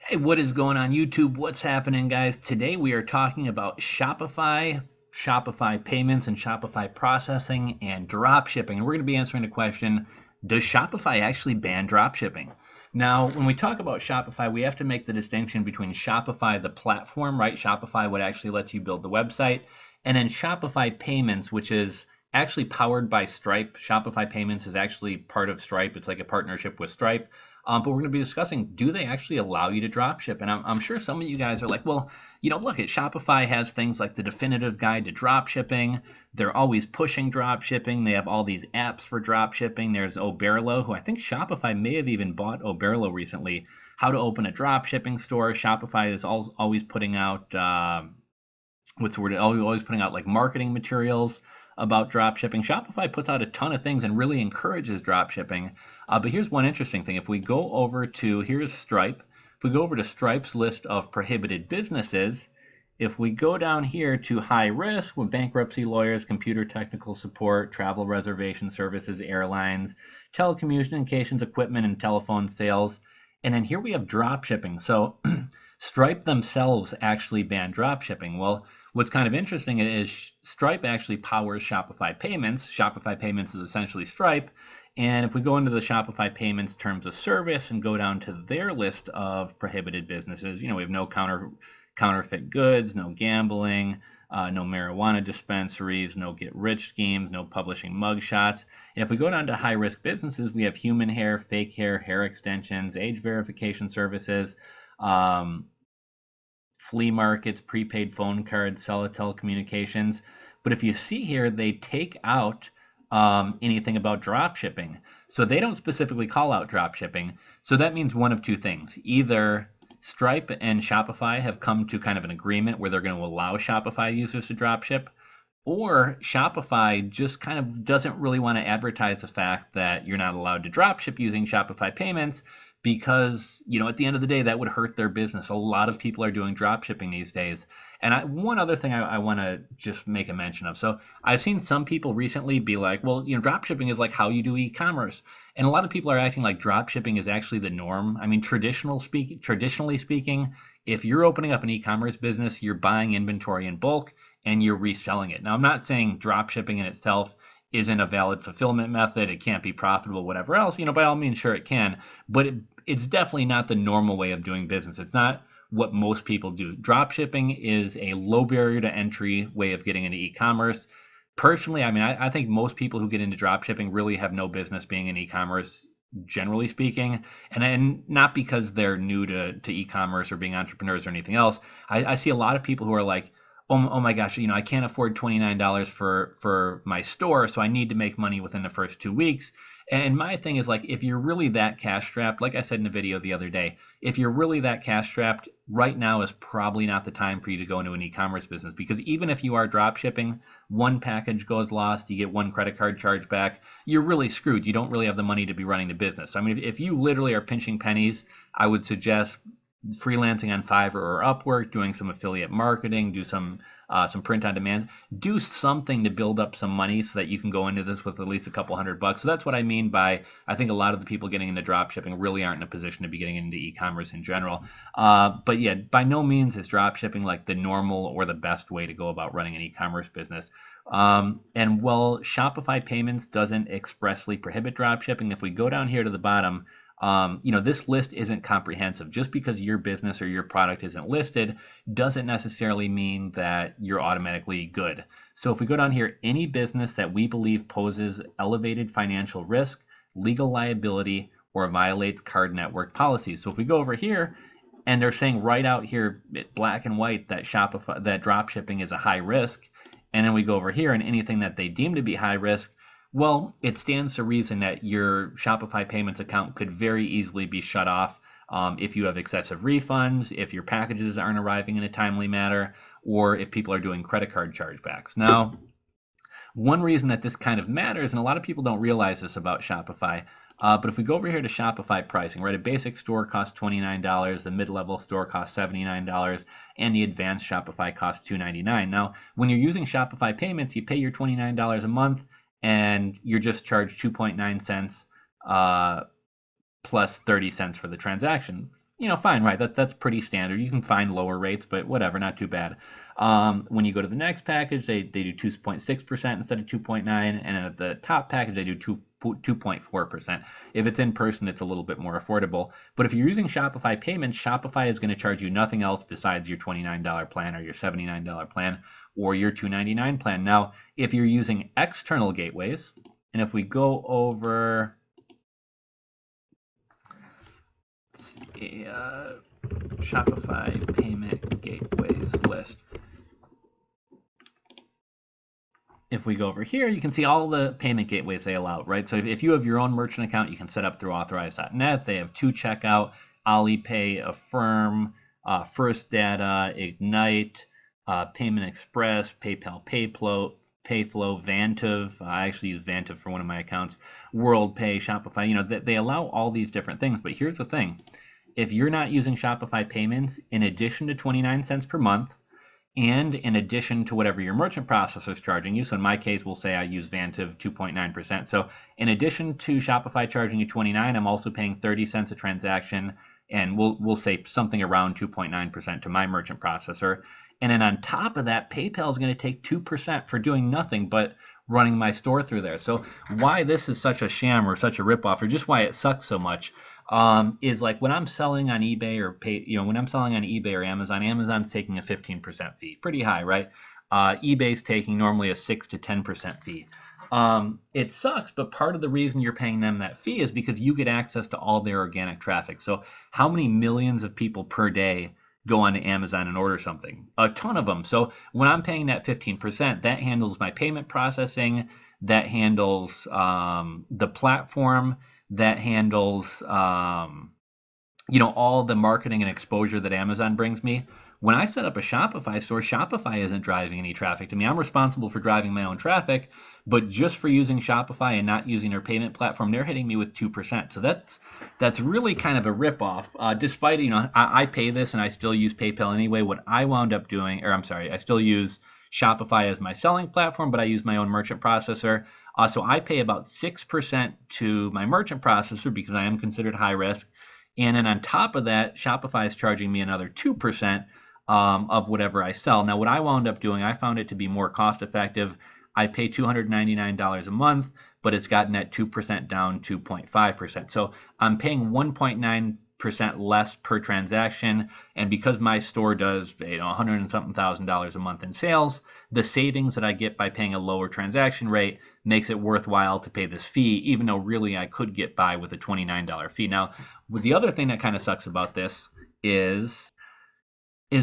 Hey, what is going on YouTube? What's happening, guys? Today we are talking about Shopify, Shopify payments and Shopify processing and drop shipping. And we're going to be answering the question, does Shopify actually ban drop shipping? Now, when we talk about Shopify, we have to make the distinction between Shopify, the platform, right? Shopify, what actually lets you build the website, and then Shopify payments, which is actually powered by Stripe. Shopify payments is actually part of Stripe. It's like a partnership with Stripe. But we're going to be discussing, do they actually allow you to drop ship? And I'm sure some of you guys are like, well, look, at Shopify has things like the definitive guide to drop shipping. They're always pushing drop shipping. They have all these apps for drop shipping. There's Oberlo, who I think Shopify may have even bought Oberlo recently. How to open a drop shipping store. Shopify is always putting out, what's the word? Always putting out like marketing materials about drop shipping. Shopify puts out a ton of things and really encourages drop shipping. But here's one interesting thing. If we go over to, here's Stripe. If we go over to Stripe's list of prohibited businesses, if we go down here to high risk with bankruptcy lawyers, computer technical support, travel reservation services, airlines, telecommunications equipment, and telephone sales. And then here we have drop shipping. So Stripe themselves actually ban drop shipping. Well, what's kind of interesting is Stripe actually powers Shopify Payments. Shopify Payments is essentially Stripe. And if we go into the Shopify Payments terms of service and go down to their list of prohibited businesses, we have no counterfeit goods, no gambling, no marijuana dispensaries, no get-rich schemes, no publishing mugshots. And if we go down to high-risk businesses, we have human hair, fake hair extensions, age verification services, flea markets, prepaid phone cards, telecommunications. But if you see here, they take out anything about drop shipping. So they don't specifically call out drop shipping. So that means one of two things. Either Stripe and Shopify have come to kind of an agreement where they're going to allow Shopify users to drop ship, or Shopify just kind of doesn't really want to advertise the fact that you're not allowed to drop ship using Shopify payments because, at the end of the day, that would hurt their business. A lot of people are doing drop shipping these days. And one other thing I want to just make a mention of. So I've seen some people recently be like, well, drop shipping is like how you do e-commerce. And a lot of people are acting like drop shipping is actually the norm. I mean, traditionally speaking, if you're opening up an e-commerce business, you're buying inventory in bulk and you're reselling it. Now, I'm not saying drop shipping in itself isn't a valid fulfillment method. It can't be profitable, whatever else. By all means, sure it can. But it's definitely not the normal way of doing business. It's not what most people do. Drop shipping is a low barrier to entry way of getting into e-commerce. Personally, I think most people who get into drop shipping really have no business being in e-commerce, generally speaking, and not because they're new to e-commerce or being entrepreneurs or anything else. I see a lot of people who are like, oh my gosh, I can't afford $29 for my store, so I need to make money within the first 2 weeks. And my thing is, like, if you're really that cash strapped, like I said in a video the other day, if you're really that cash strapped, right now is probably not the time for you to go into an e-commerce business, because even if you are drop shipping, one package goes lost, you get one credit card charge back, you're really screwed. You don't really have the money to be running the business. So, if you literally are pinching pennies, I would suggest freelancing on Fiverr or Upwork, doing some affiliate marketing, do some print on demand, do something to build up some money so that you can go into this with at least a couple $100. So that's what I mean by, I think a lot of the people getting into drop shipping really aren't in a position to be getting into e-commerce in general. But yeah, by no means is drop shipping like the normal or the best way to go about running an e-commerce business. And while Shopify Payments doesn't expressly prohibit drop shipping, if we go down here to the bottom, this list isn't comprehensive. Just because your business or your product isn't listed doesn't necessarily mean that you're automatically good. So if we go down here, any business that we believe poses elevated financial risk, legal liability, or violates card network policies. So if we go over here, and they're saying right out here, black and white, that that drop shipping is a high risk, and then we go over here, and anything that they deem to be high risk, well, it stands to reason that your Shopify Payments account could very easily be shut off if you have excessive refunds, if your packages aren't arriving in a timely manner, or if people are doing credit card chargebacks. Now, one reason that this kind of matters, and a lot of people don't realize this about Shopify, but if we go over here to Shopify Pricing, right, a basic store costs $29, the mid-level store costs $79, and the advanced Shopify costs $299. Now, when you're using Shopify Payments, you pay your $29 a month, and you're just charged 2.9 cents plus 30 cents for the transaction Fine, right? That's pretty standard. You can find lower rates, but whatever, not too bad. When you go to the next package, they do 2.6% instead of 2.9, and at the top package they do 2.4%. If it's in person, it's a little bit more affordable. But if you're using Shopify Payments, Shopify is going to charge you nothing else besides your $29 plan or your $79 plan or your $299 plan. Now, if you're using external gateways, and if we go over Shopify payment gateways list. If we go over here, you can see all the payment gateways they allow, right? So if you have your own merchant account, you can set up through authorize.net. They have 2Checkout, Alipay, Affirm, First Data, Ignite, Payment Express, PayPal Payflow, Vantiv. I actually use Vantiv for one of my accounts. WorldPay, Shopify. They allow all these different things. But here's the thing: if you're not using Shopify Payments, in addition to 29 cents per month, and in addition to whatever your merchant processor is charging you, so in my case, we'll say I use Vantiv 2.9%. So in addition to Shopify charging you 29, I'm also paying 30 cents a transaction, and we'll say something around 2.9% to my merchant processor. And then on top of that, PayPal is going to take 2% for doing nothing but running my store through there. So why this is such a sham or such a ripoff, or just why it sucks so much, is like when I'm selling on eBay when I'm selling on eBay or Amazon, Amazon's taking a 15% fee, pretty high, right? eBay's taking normally a 6 to 10% fee. It sucks, but part of the reason you're paying them that fee is because you get access to all their organic traffic. So how many millions of people per day go on to Amazon and order something? A ton of them. So when I'm paying that 15%, that handles my payment processing, that handles the platform, that handles all the marketing and exposure that Amazon brings me. When I set up a Shopify store, Shopify isn't driving any traffic to me. I'm responsible for driving my own traffic, but just for using Shopify and not using their payment platform, they're hitting me with 2%. So that's really kind of a ripoff. Despite I pay this and I still use PayPal anyway. What I wound up doing, I still use Shopify as my selling platform, but I use my own merchant processor. So I pay about 6% to my merchant processor because I am considered high risk. And then on top of that, Shopify is charging me another 2% of whatever I sell. Now, what I wound up doing, I found it to be more cost effective. I pay $299 a month, but it's gotten that 2% down to 0.5%. So I'm paying 1.9% less per transaction, and because my store does $100 and something thousand a month in sales, the savings that I get by paying a lower transaction rate makes it worthwhile to pay this fee, even though really I could get by with a $29 fee. Now, the other thing that kind of sucks about this is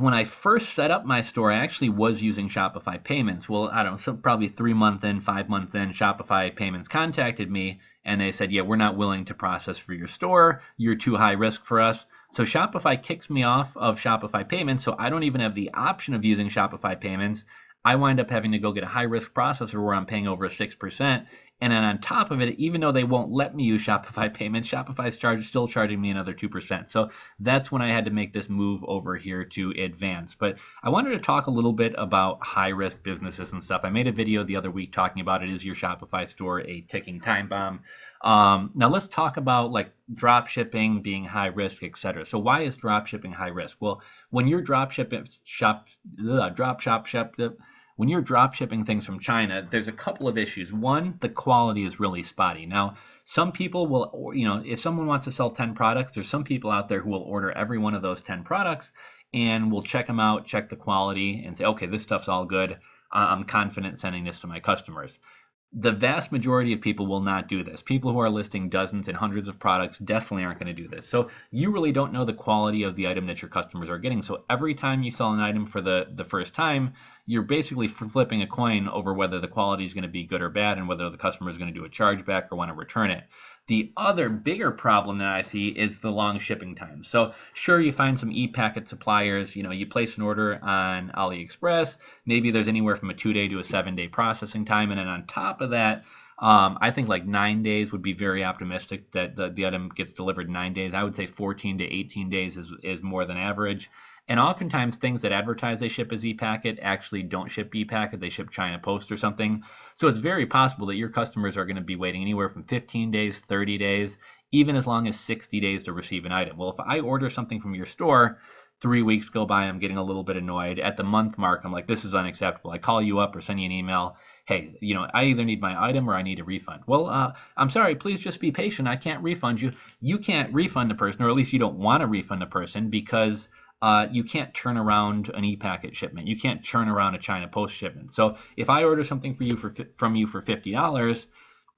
when I first set up my store, I actually was using Shopify Payments. Well, I don't know, so probably 5 months in, Shopify Payments contacted me and they said, yeah, we're not willing to process for your store. You're too high risk for us. So Shopify kicks me off of Shopify Payments, so I don't even have the option of using Shopify Payments. I wind up having to go get a high risk processor where I'm paying over 6%. And then on top of it, even though they won't let me use Shopify Payments, Shopify's still charging me another 2%. So that's when I had to make this move over here to Advance. But I wanted to talk a little bit about high-risk businesses and stuff. I made a video the other week talking about it. Is your Shopify store a ticking time bomb? Now let's talk about like drop shipping being high risk, etc. So why is drop shipping high risk? Well, when you're when you're drop shipping things from China, there's a couple of issues. One, the quality is really spotty. Now, some people will, if someone wants to sell 10 products, there's some people out there who will order every one of those 10 products and will check them out, check the quality, and say, okay, this stuff's all good. I'm confident sending this to my customers. The vast majority of people will not do this. People who are listing dozens and hundreds of products definitely aren't going to do this. So you really don't know the quality of the item that your customers are getting. So every time you sell an item for the first time, you're basically flipping a coin over whether the quality is going to be good or bad and whether the customer is going to do a chargeback or want to return it. The other bigger problem that I see is the long shipping time. So sure, you find some e-packet suppliers, you place an order on AliExpress, maybe there's anywhere from a 2-day to a 7-day processing time. And then on top of that, I think like 9 days would be very optimistic that the item gets delivered in 9 days. I would say 14 to 18 days is more than average. And oftentimes things that advertise they ship as e-packet actually don't ship e-packet, they ship China Post or something. So it's very possible that your customers are going to be waiting anywhere from 15 days, 30 days, even as long as 60 days to receive an item. Well, if I order something from your store, 3 weeks go by, I'm getting a little bit annoyed. At the month mark, I'm like, this is unacceptable. I call you up or send you an email. Hey, I either need my item or I need a refund. Well, I'm sorry, please just be patient. I can't refund you. You can't refund the person, or at least you don't want to refund the person, because you can't turn around an e-packet shipment. You can't turn around a China Post shipment. So if I order something from you for $50,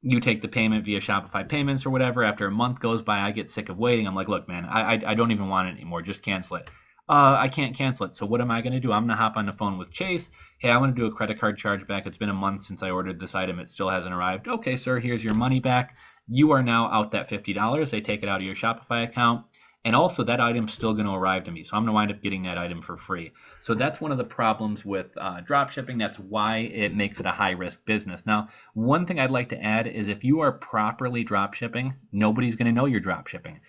you take the payment via Shopify Payments or whatever. After a month goes by, I get sick of waiting. I'm like, look, man, I don't even want it anymore. Just cancel it. I can't cancel it. So what am I going to do? I'm going to hop on the phone with Chase. Hey, I want to do a credit card chargeback. It's been a month since I ordered this item. It still hasn't arrived. Okay, sir, here's your money back. You are now out that $50. They take it out of your Shopify account. And also, that item's still going to arrive to me. So I'm going to wind up getting that item for free. So that's one of the problems with drop shipping. That's why it makes it a high-risk business. Now, one thing I'd like to add is if you are properly drop shipping, nobody's going to know you're drop shipping.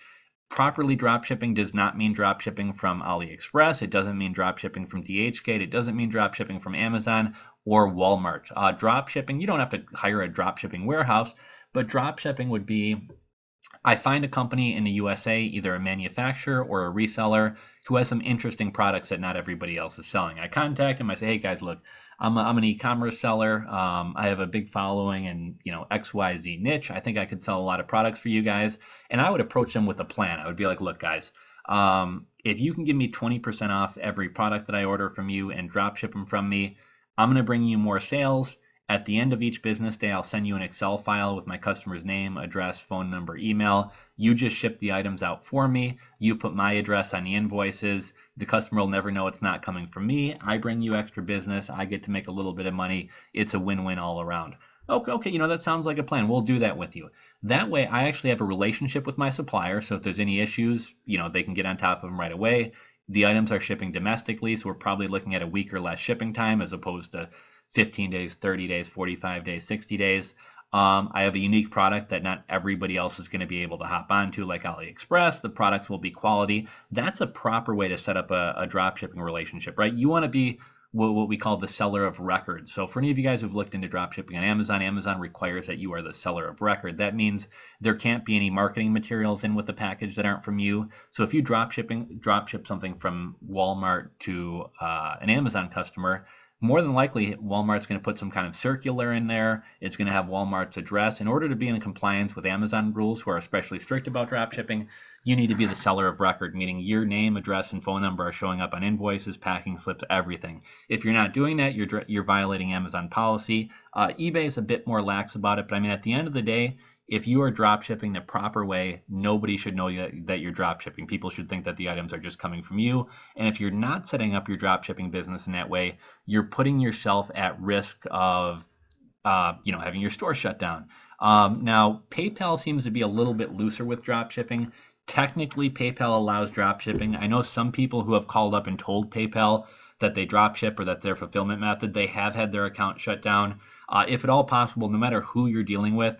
Properly drop shipping does not mean drop shipping from AliExpress. It doesn't mean drop shipping from DHgate. It doesn't mean drop shipping from Amazon or Walmart. Drop shipping, you don't have to hire a drop shipping warehouse, but drop shipping would be, I find a company in the USA, either a manufacturer or a reseller, who has some interesting products that not everybody else is selling. I contact them. I say, hey guys, look, I'm an e-commerce seller. I have a big following in XYZ niche. I think I could sell a lot of products for you guys. And I would approach them with a plan. I would be like, look, guys, if you can give me 20% off every product that I order from you and drop ship them from me, I'm going to bring you more sales. At the end of each business day, I'll send you an Excel file with my customer's name, address, phone number, email. You just ship the items out for me. You put my address on the invoices. The customer will never know it's not coming from me. I bring you extra business. I get to make a little bit of money. It's a win-win all around. Okay, that sounds like a plan. We'll do that with you. That way, I actually have a relationship with my supplier. So if there's any issues, they can get on top of them right away. The items are shipping domestically, so we're probably looking at a week or less shipping time as opposed to 15 days, 30 days, 45 days, 60 days. I have a unique product that not everybody else is going to be able to hop onto, like AliExpress. The products will be quality. That's a proper way to set up a drop shipping relationship, right? You want to be what we call the seller of record. So for any of you guys who've looked into drop shipping on Amazon, Amazon requires that you are the seller of record. That means there can't be any marketing materials in with the package that aren't from you. So if you drop ship something from Walmart to an Amazon customer, more than likely, Walmart's going to put some kind of circular in there. It's going to have Walmart's address. In order to be in compliance with Amazon rules, who are especially strict about drop shipping, you need to be the seller of record, meaning your name, address, and phone number are showing up on invoices, packing slips, everything. If you're not doing that, you're violating Amazon policy. eBay is a bit more lax about it, but at the end of the day, if you are drop shipping the proper way, nobody should know that you're drop shipping. People should think that the items are just coming from you. And if you're not setting up your drop shipping business in that way, you're putting yourself at risk of having your store shut down. Now, PayPal seems to be a little bit looser with drop shipping. Technically, PayPal allows drop shipping. I know some people who have called up and told PayPal that they drop ship or that their fulfillment method, they have had their account shut down. If at all possible, no matter who you're dealing with,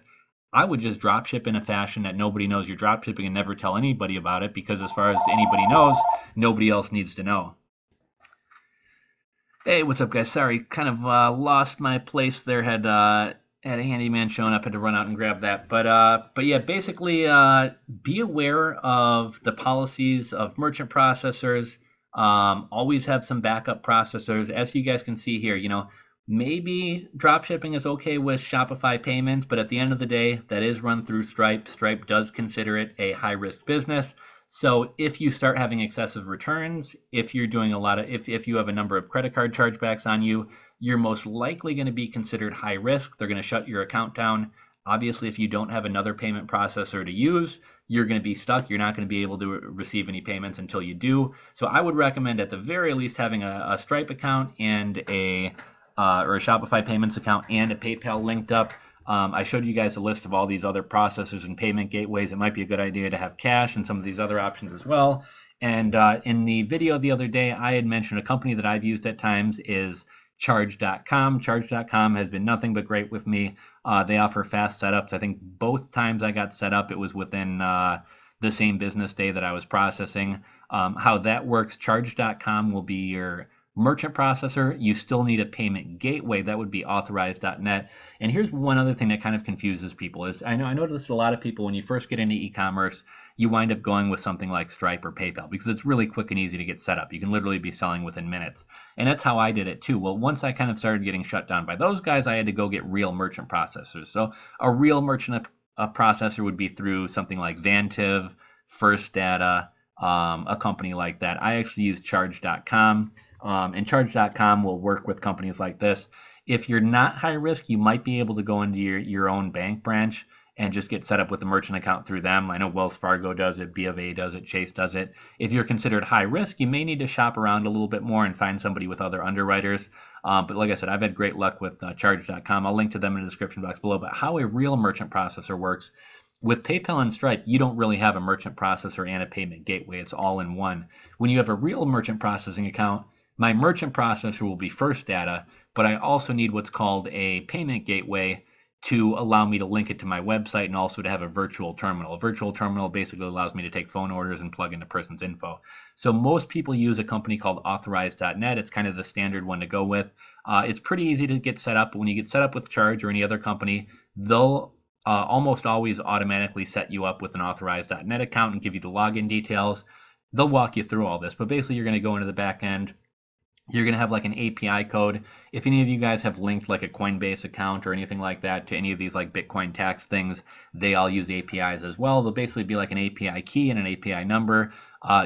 I would just drop ship in a fashion that nobody knows you're drop shipping and never tell anybody about it, because as far as anybody knows, nobody else needs to know. Hey, what's up, guys? Sorry, kind of lost my place there. Had a handyman showing up, had to run out and grab that. But yeah, basically, be aware of the policies of merchant processors. Always have some backup processors. As you guys can see here, maybe drop shipping is okay with Shopify Payments, but at the end of the day, that is run through Stripe. Stripe does consider it a high-risk business. So if you start having excessive returns, if you're doing if you have a number of credit card chargebacks on you, you're most likely going to be considered high risk. They're going to shut your account down. Obviously, if you don't have another payment processor to use, you're going to be stuck. You're not going to be able to receive any payments until you do. So I would recommend at the very least having a Stripe account and or a Shopify Payments account and a PayPal linked up. I showed you guys a list of all these other processors and payment gateways. It might be a good idea to have cash and some of these other options as well. And in the video the other day, I had mentioned a company that I've used at times is Charge.com. Charge.com has been nothing but great with me. They offer fast setups. I think both times I got set up, it was within the same business day that I was processing. How that works, Charge.com will be your merchant processor, you still need a payment gateway. That would be authorized.net. And here's one other thing that kind of confuses people is I notice a lot of people when you first get into e-commerce, you wind up going with something like Stripe or PayPal because it's really quick and easy to get set up. You can literally be selling within minutes. And that's how I did it too. Well, once I kind of started getting shut down by those guys, I had to go get real merchant processors. So a real merchant processor would be through something like Vantiv, First Data, a company like that. I actually use charge.com, and charge.com will work with companies like this. If you're not high risk, you might be able to go into your own bank branch and just get set up with a merchant account through them. I know Wells Fargo does it, B of A does it, Chase does it. If you're considered high risk, you may need to shop around a little bit more and find somebody with other underwriters. But like I said, I've had great luck with charge.com. I'll link to them in the description box below. But how a real merchant processor works, with PayPal and Stripe, you don't really have a merchant processor and a payment gateway. It's all in one. When you have a real merchant processing account, my merchant processor will be First Data, but I also need what's called a payment gateway to allow me to link it to my website and also to have a virtual terminal. A virtual terminal basically allows me to take phone orders and plug in the person's info. So most people use a company called authorized.net. It's kind of the standard one to go with. It's pretty easy to get set up. When you get set up with Charge or any other company, they'll almost always automatically set you up with an authorized.net account and give you the login details. They'll walk you through all this, but basically you're going to go into the back end. You're going to have like an API code. If any of you guys have linked like a Coinbase account or anything like that to any of these like Bitcoin tax things, they all use APIs as well. They'll basically be like an API key and an API number.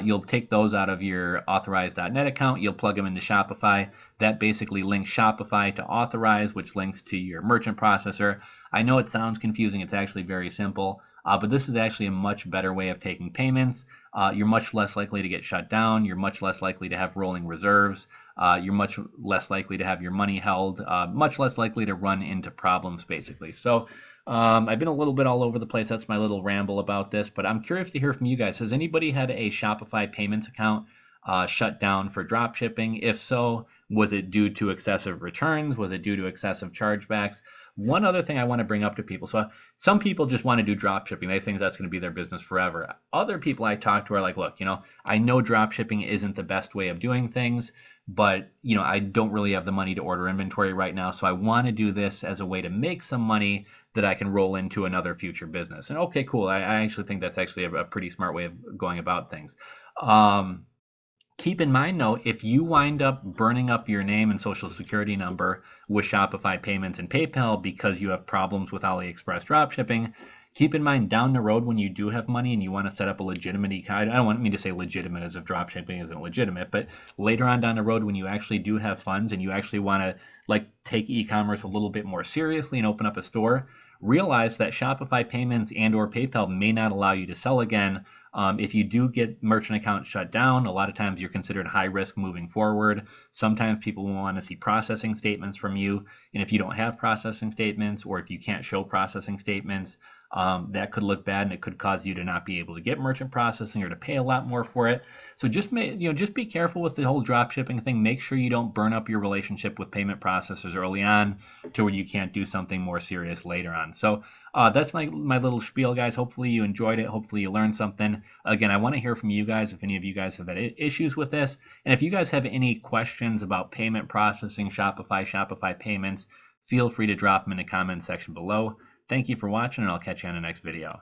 You'll take those out of your authorized.net account. You'll plug them into Shopify. That basically links Shopify to Authorize, which links to your merchant processor. I know it sounds confusing. It's actually very simple. But this is actually a much better way of taking payments. You're much less likely to get shut down. You're much less likely to have rolling reserves. You're much less likely to have your money held, much less likely to run into problems, basically. So I've been a little bit all over the place. That's my little ramble about this, but I'm curious to hear from you guys. Has anybody had a Shopify Payments account shut down for drop shipping? If so, was it due to excessive returns? Was it due to excessive chargebacks? One other thing I want to bring up to people. So some people just want to do drop shipping. They think that's going to be their business forever. Other people I talk to are like, look, I know drop shipping isn't the best way of doing things, but I don't really have the money to order inventory right now. So I want to do this as a way to make some money that I can roll into another future business. And okay, cool. I actually think that's actually a pretty smart way of going about things. Keep in mind, though, if you wind up burning up your name and social security number with Shopify Payments and PayPal because you have problems with AliExpress dropshipping, keep in mind down the road when you do have money and you want to set up a legitimate I don't want me to say legitimate as if dropshipping isn't legitimate, but later on down the road when you actually do have funds and you actually want to take e-commerce a little bit more seriously and open up a store, realize that Shopify Payments and or PayPal may not allow you to sell again. If you do get merchant accounts shut down, a lot of times you're considered high risk moving forward. Sometimes people will want to see processing statements from you. And if you don't have processing statements or if you can't show processing statements, that could look bad and it could cause you to not be able to get merchant processing or to pay a lot more for it. So just be careful with the whole drop shipping thing. Make sure you don't burn up your relationship with payment processors early on to where you can't do something more serious later on. So that's my little spiel, guys. Hopefully you enjoyed it. Hopefully you learned something. Again, I want to hear from you guys if any of you guys have had issues with this. And if you guys have any questions about payment processing, Shopify Payments, feel free to drop them in the comments section below. Thank you for watching, and I'll catch you on the next video.